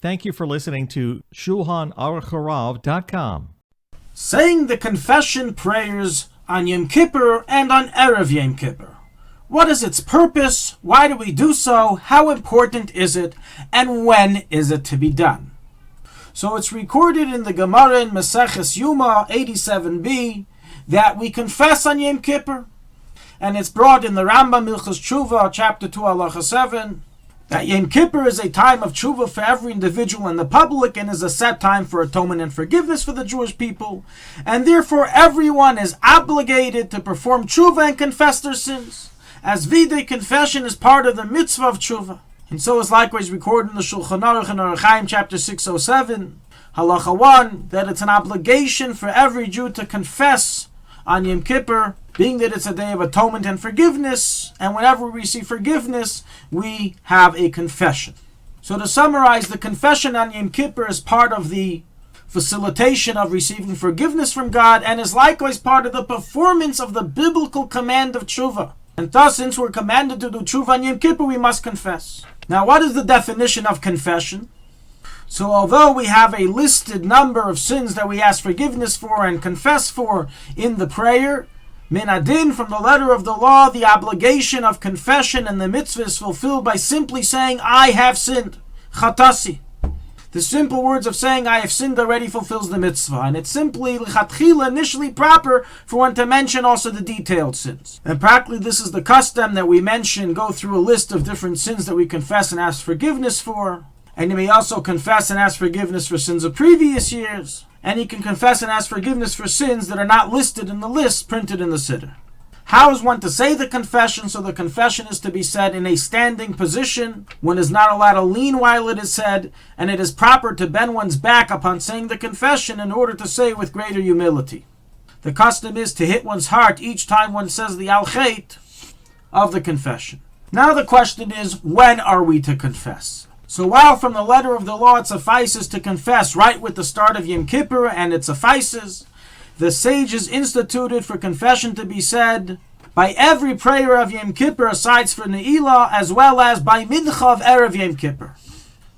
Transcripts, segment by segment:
Thank you for listening to Shulchanaruchharav.com. Saying the confession prayers on Yom Kippur and on Erev Yom Kippur. What is its purpose? Why do we do so? How important is it? And when is it to be done? So it's recorded in the Gemara in Maseches Yuma 87b that we confess on Yom Kippur. And it's brought in the Rambam Milchus Tshuva, chapter 2, halacha 7, that Yom Kippur is a time of tshuva for every individual and the public, and is a set time for atonement and forgiveness for the Jewish people, and therefore everyone is obligated to perform tshuva and confess their sins, as videi confession is part of the mitzvah of tshuva. And so is likewise recorded in the Shulchanaruchharav chapter 607, halacha 1, that it's an obligation for every Jew to confess on Yom Kippur, being that it's a day of atonement and forgiveness, and whenever we receive forgiveness, we have a confession. So to summarize, the confession on Yom Kippur is part of the facilitation of receiving forgiveness from God, and is likewise part of the performance of the biblical command of tshuva. And thus, since we're commanded to do tshuva on Yom Kippur, we must confess. Now, what is the definition of confession? So although we have a listed number of sins that we ask forgiveness for and confess for in the prayer, min adin, from the letter of the law, the obligation of confession and the mitzvah is fulfilled by simply saying, I have sinned. Chatasi. The simple words of saying, I have sinned already fulfills the mitzvah. And it's simply, l'chatchila, initially proper for one to mention also the detailed sins. And practically this is the custom that we mention, go through a list of different sins that we confess and ask forgiveness for. And you may also confess and ask forgiveness for sins of previous years. And you can confess and ask forgiveness for sins that are not listed in the list printed in the Siddur. How is one to say the confession? So the confession is to be said in a standing position. One is not allowed to lean while it is said, and it is proper to bend one's back upon saying the confession in order to say it with greater humility. The custom is to hit one's heart each time one says the al-chet of the confession. Now the question is, when are we to confess? So while from the letter of the law it suffices to confess right with the start of Yom Kippur, and it suffices, the sages instituted for confession to be said by every prayer of Yom Kippur aside for Ne'ilah, as well as by Mincha of Erev Yom Kippur.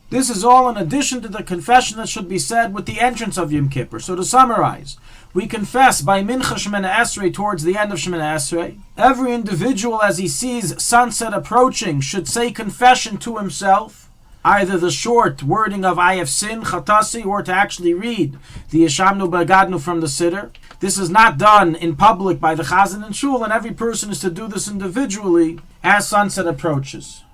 This is all in addition to the confession that should be said with the entrance of Yom Kippur. So to summarize, we confess by Mincha Shemana Esrei towards the end of Shemana Esrei. Every individual, as he sees sunset approaching, should say confession to himself, either the short wording of I have sinned, chatasi, or to actually read the Yeshamnu Bagadnu from the Siddur. This is not done in public by the Chazan and Shul, and every person is to do this individually as sunset approaches.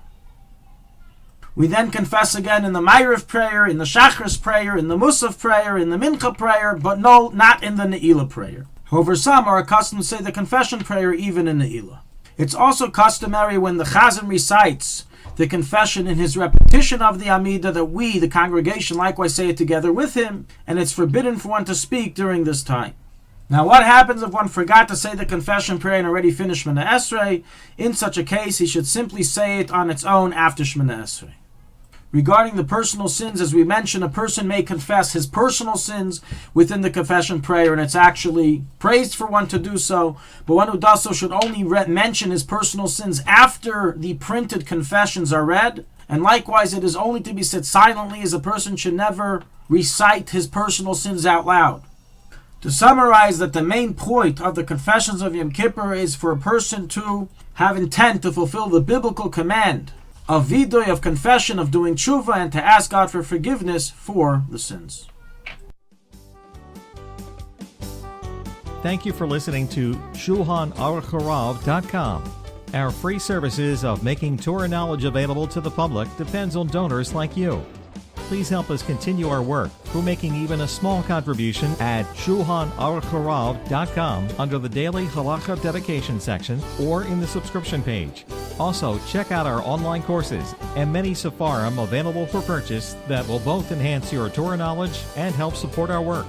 We then confess again in the Ma'ariv prayer, in the Shachris prayer, in the Musaf prayer, in the Mincha prayer, but no, not in the Ne'ilah prayer. However, some are accustomed to say the confession prayer even in Ne'ilah. It's also customary when the Chazan recites the confession in his repetition of the Amidah that we, the congregation, likewise say it together with him, and it's forbidden for one to speak during this time. Now, what happens if one forgot to say the confession prayer and already finished Shemana Esrei? In such a case, he should simply say it on its own after Shemana Esrei. Regarding the personal sins, as we mentioned, a person may confess his personal sins within the confession prayer, and it's actually praised for one to do so. But one who does so should only mention his personal sins after the printed confessions are read. And likewise, it is only to be said silently, as a person should never recite his personal sins out loud. To summarize, that the main point of the confessions of Yom Kippur is for a person to have intent to fulfill the biblical command of vidoy, of confession, of doing tshuva, and to ask God for forgiveness for the sins. Thank you for listening to Shulchanaruchharav.com. Our free services of making Torah knowledge available to the public depends on donors like you. Please help us continue our work through making even a small contribution at Shulchanaruchharav.com under the Daily Halacha Dedication section or in the subscription page. Also, check out our online courses and many sefarim available for purchase that will both enhance your Torah knowledge and help support our work.